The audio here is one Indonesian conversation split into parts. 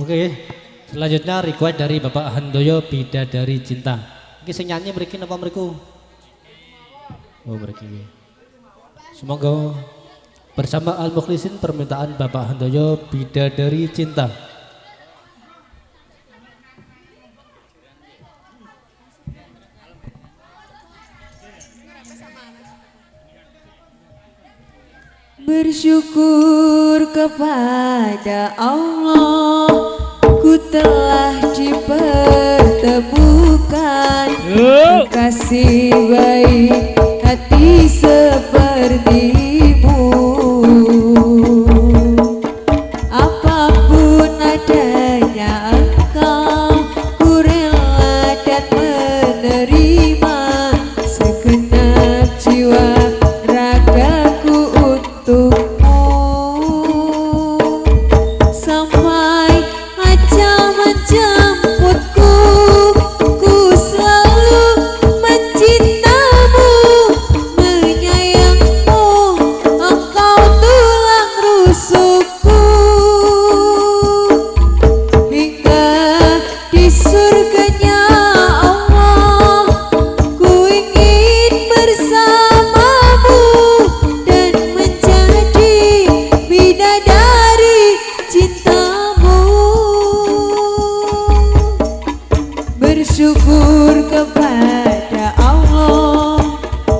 Oke, selanjutnya request dari Bapak Handoyo Bidadari Cinta. Iki sing nyanyi mriki napa mriku? Oh mriki. Semoga bersama Al Mukhlisin permintaan Bapak Handoyo Bidadari Cinta. Bersyukur kepada Allah, ku telah dipertemukan kasih baik hati sepertimu. Apapun adanya engkau, ku rela dan menerima segenap jiwa ragaku untukmu. Sampai ajal menjemputku, ku selalu mencintamu, menyayangmu, engkau tulang rusukku. Hingga di surganya Allah, ku ingin bersamamu dan menjadi bidadari cintamu. Bersyukur kepada Allah,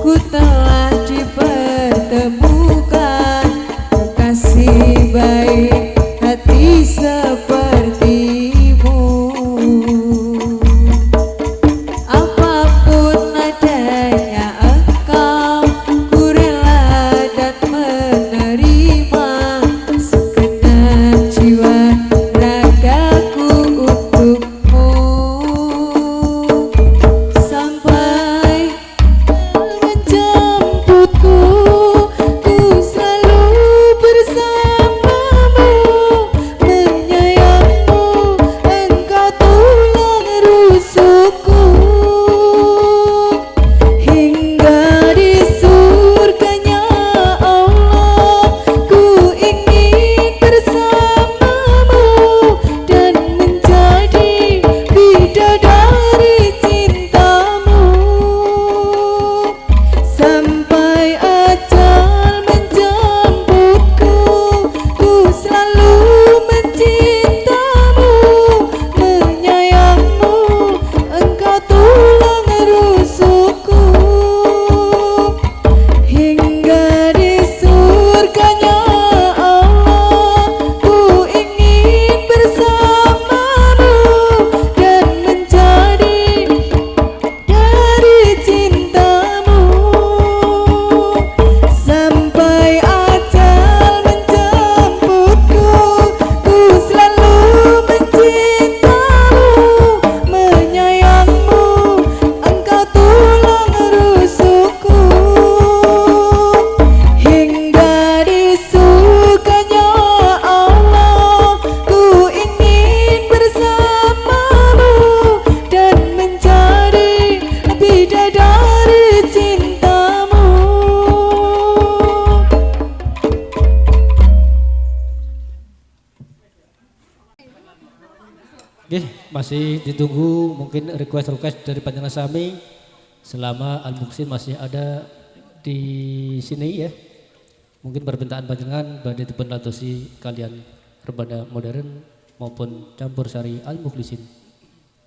ku telah dipertemukan kekasih baik hati sepertimu. Apapun adanya engkau, ku rela dan menerima segenap jiwa ragaku untukmu. Sampai menjemputku, ku selalu bersamamu, menyayangmu, engkau tulang rusukku. Hingga di surganya Allah, ku ingin bersamamu dan menjadi bidadari cintamu. Sampai ajal menjemputku, ku selalu mencintamu, menyayangmu, engkau tulang rusukku. Hingga di surganya Allah, ku ingin bersamamu dan menjadi dari cintamu. Sampai ajal menjemputku, ku selalu mencintamu, menyayangmu, engkau tulang rusukku. Hingga di surganya Allah, ku ingin bersamamu dan menjadi bidadari cintamu. Oke, masih ditunggu mungkin request dari panjenengan sami selama Al Mukhlisin masih ada di sini ya. Mungkin permintaan panjenengan badhe dipun ladosi kalian rebana modern maupun campur sari Al Mukhlisin.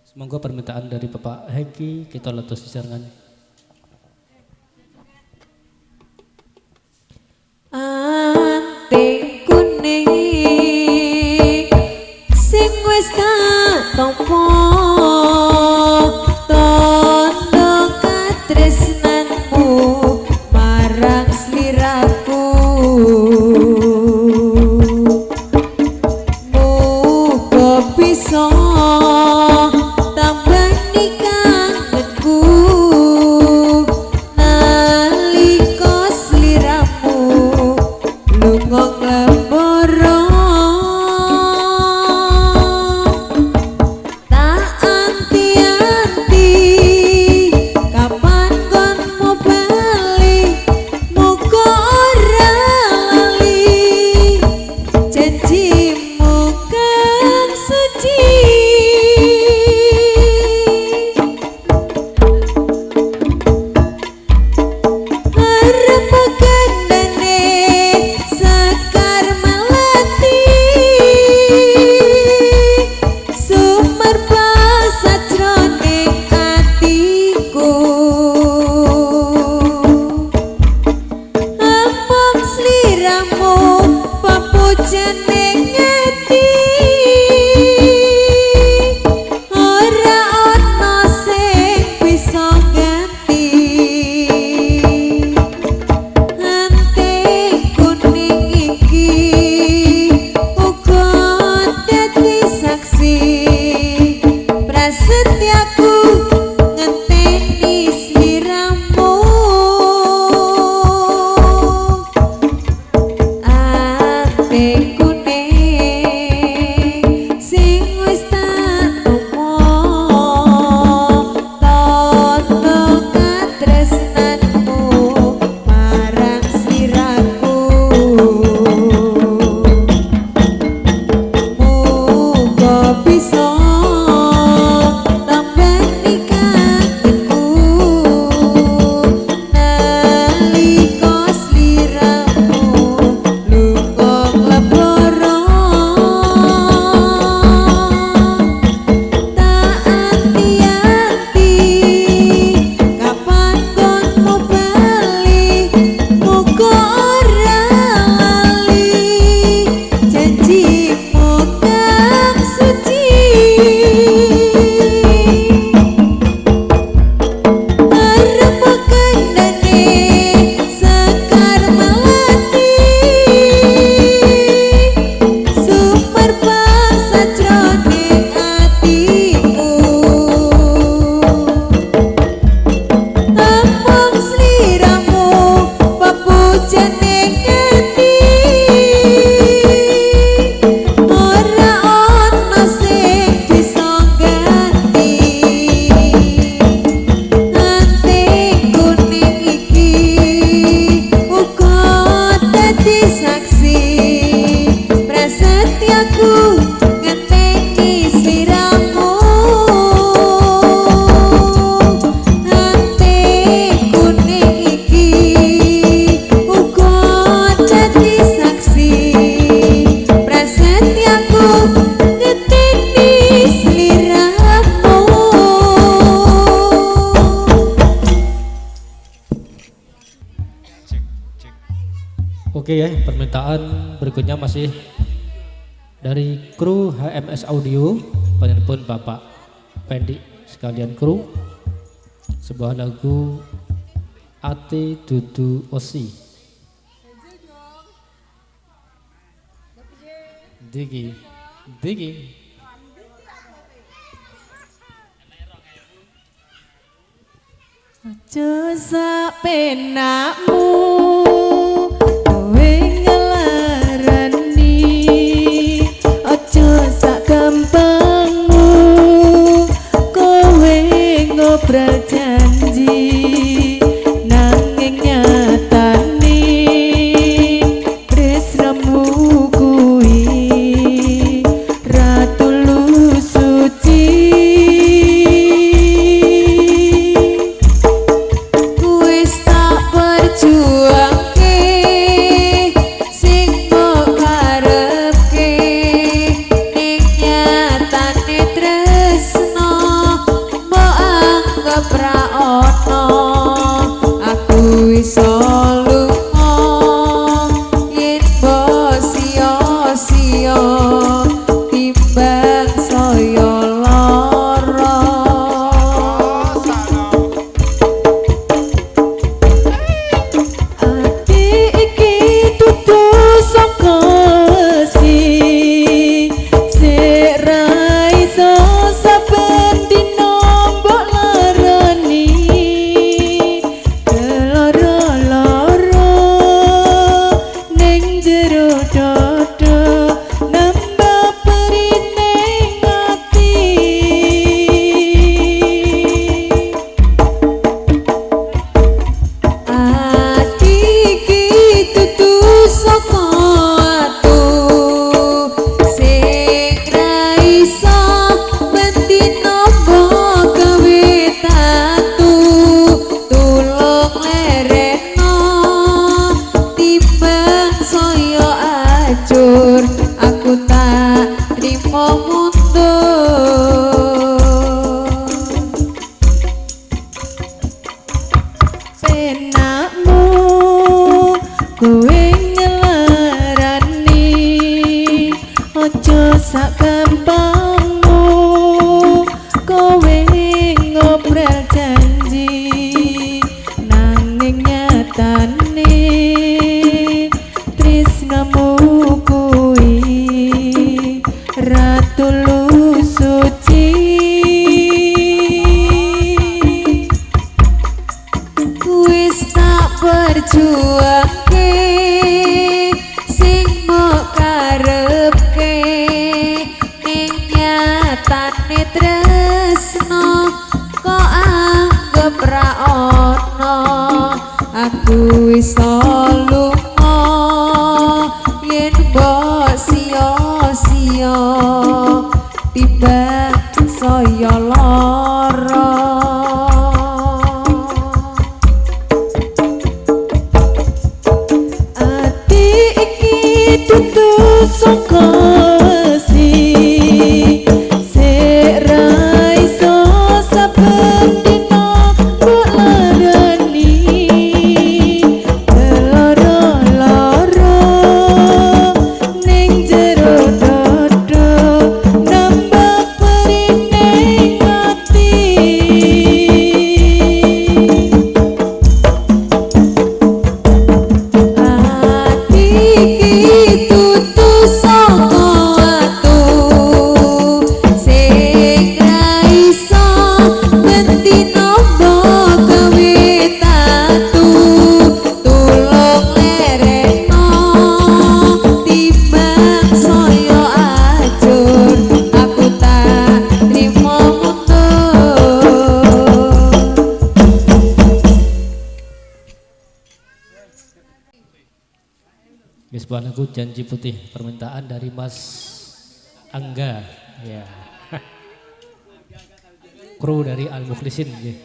Semoga permintaan dari Bapak Hengki kita ladosi serangan. Anting kuning sing wis tak tampa, tandha katresnanmu marang sliraku. Muga bisa tambani kangenku nalika sliramu lunga nglembara. Tak anti-anti kapan kon mau bali, muga ora lali janjimu kang suci. jeneng ati ora ana sing bisa ganti ante kuning iki uga dadi saksi prasetyaku ngenteni sliramu ate kuning sing wis tak omong tondo katresnanmu marang sliraku muga bisa tambani kangenku nalika sliramu lunga ngleboro tak anti-anti kapan konmu bali muga ora lali janjimu kang suci arep kendane sekar melati sumerpang sajroning atiku amung sliramu pepujaning ati ora ana sing bisa ganti ate kuning iki uga dadi saksi prasetyaku ngenteni sliramu ate kuning iki uga dadi saksi prasetyaku ngenteni sliramu. Oke ya, permintaan berikutnya masih dari kru HMS Audio, penelpon Bapak Pendi sekalian kru, sebuah lagu Ati Dudu Osi. Digi, Digi. Aja sak penakmu kowe ngelarani aja sak gampangmu kowe ngobrol janji nanging nyatane tresnamu kuwi ra tulus suci wis tak perjuangke sing mbok karepke ning nyatane tresno mbok anggap ra ono aku iso lunga yen mbok sia-sia timbang saya lara ati iki dudu saka wesi sik ra iso saben dina mbok larani lara-lara ning jero dada nambah perine ati ati iki dudu saka atu sing ra iso bendina mbok gawe tatu tulung lereno timbang saya aja sak gampangmu kowe ngobrol janji nanging nyatane tresnamu kuwi ratu lu suci wis tak perjuangke sing mbok karepke ning nyatane tresno kok anggap ra ono aku wis lunga yen mbok sia-sia tiba saya lara ati iki dudu saka wesi sik ra iso saben dina mbok larani loro-loro ning jero dodo nambah perine ati ati iki dudu saka atu sing ra iso bendina mbok gawe tatu tulung lereno timbang saya ajur aku tak trimo mundur. Guys, aku janji putih permintaan dari Mas Angga ya. Kru dari Al Mukhlisin ya.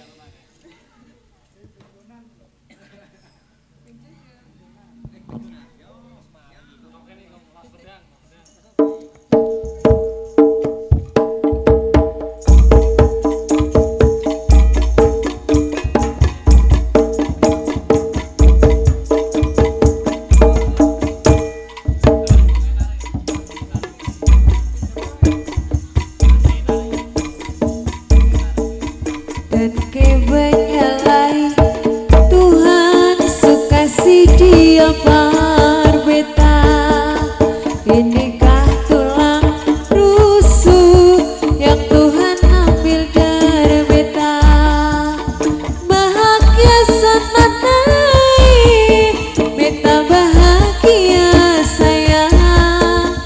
Dan kebenyalai Tuhan suka si dia berbeta inikah tulang rusuk yang Tuhan ambil dari beta bahagia senanai beta bahagia sayang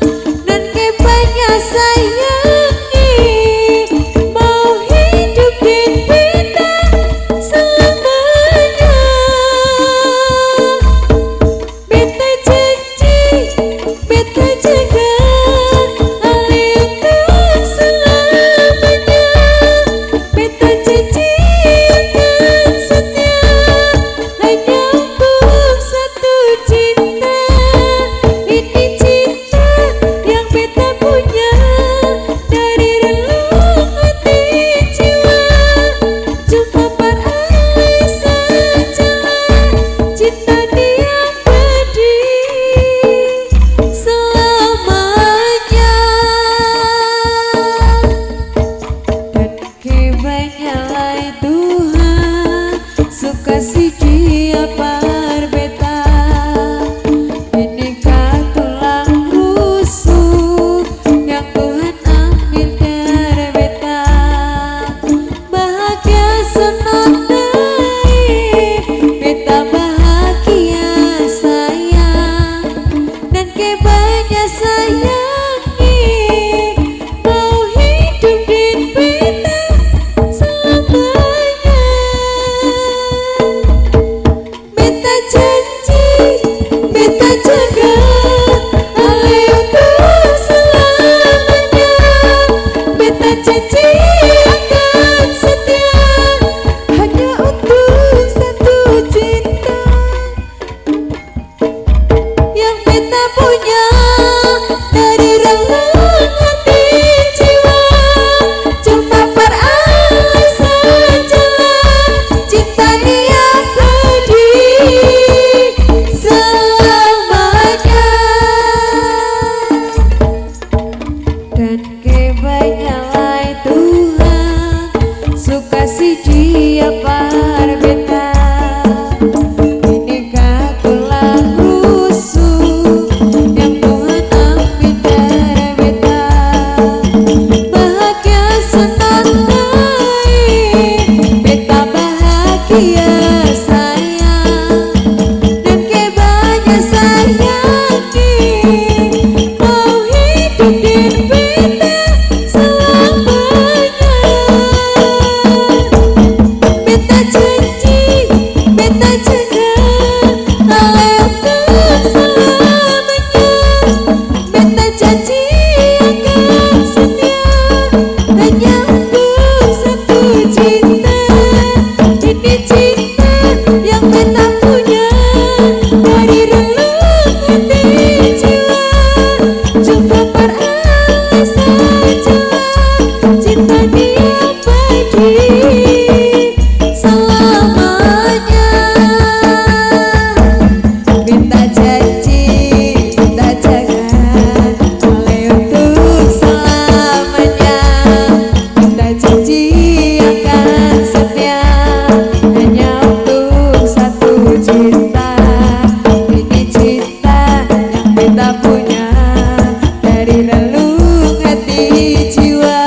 dan kebanyak sayangi mau hidup di beta selamanya beta janji beta jaga ali untuk selamanya beta janji akan setia hanya untuk satu cinta ini cinta yang beta punya dari relung hati jiwa cuma beralih saja cinta dia abadi selamanya dan kebanyakan Tuhan suka si dia berbeta inikah tulang rusuk yang Tuhan ambil dari beta bahagia senanai beta bahagia sayang dan kebanyak sayangi mau hidup di beta selamanya beta janji beta jaga ali untuk selamanya beta janji akan setia hanya untuk satu cinta yang beta punya kita punya dari relung hati jiwa.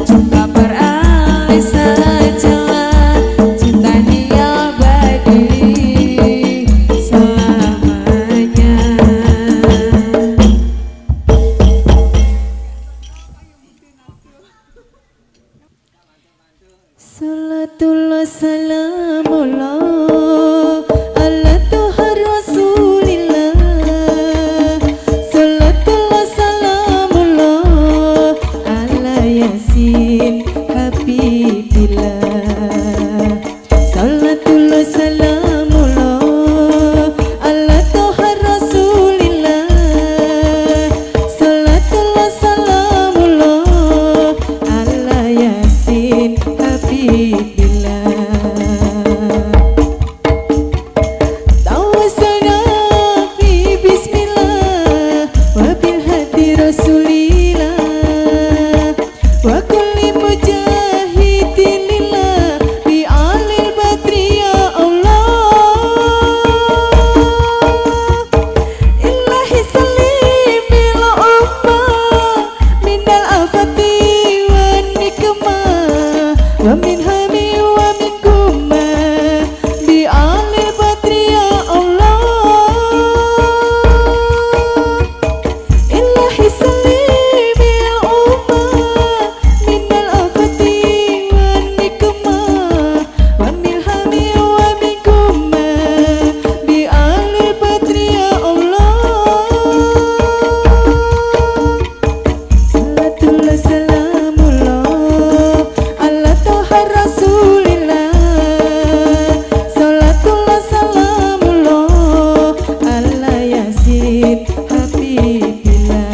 Coba beralih sajalah cinta ini abadi selamanya. Salatullah salamullah ala Tuhan Rasulillah. Salatullah salamullah ala Yasin Habibillah. Salatullah salamullah ala Tuhan Rasulillah. Salatullah salamullah ala Yasin Habibillah. Tawassalna fi bismillah wa bil hadi rasulillah wa kulli mujahidin lillah bi alil badri ya Allah. Illahi salimil ummah minal afati wan nikmah wa min hami wa min kumma bi alil badri ya Allah. Illahi salimil ummah minal afati wan nikmah wa min hami wa min kumma bi alil badri ya Allah. Salatullah salamullah ala Tuhan Rasulillah. Salatullah salamullah ala Yasin Habibillah.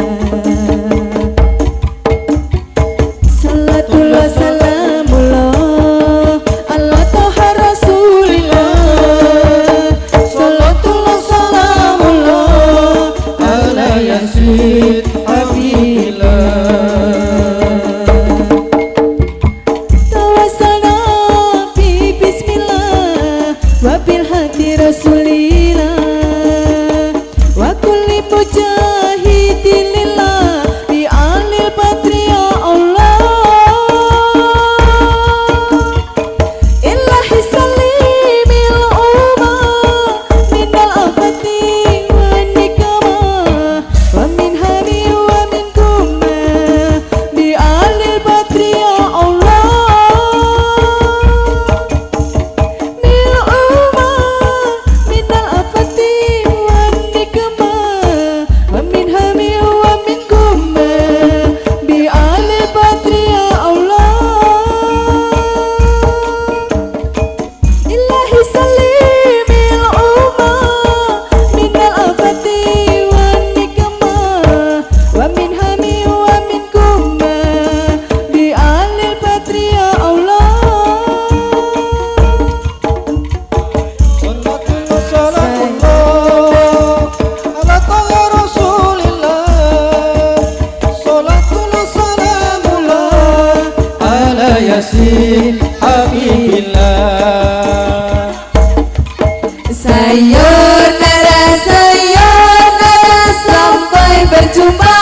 Salatullah salamullah ala Tuhan Rasulillah. Salatullah salamullah ala Yasin Habibillah. Tawassalna fi bismillah wa bil hadi rasulillah wa kulli mujahidin lillah bi alil badri ya Allah. Illahi salimil ummah minal afati wan nikmah wa min hani wa min kumma bi alil badri ya Allah. Mil ummah minal afati wan nikmah wa min hani wa min kumma bi alil badri ya Allah. Illahi salimil ummah minal afati wan nikmah wa min hami wa min kumma bi alil badri ya Allah. Yasin Habibillah. Sayonara sayonara sampai berjumpa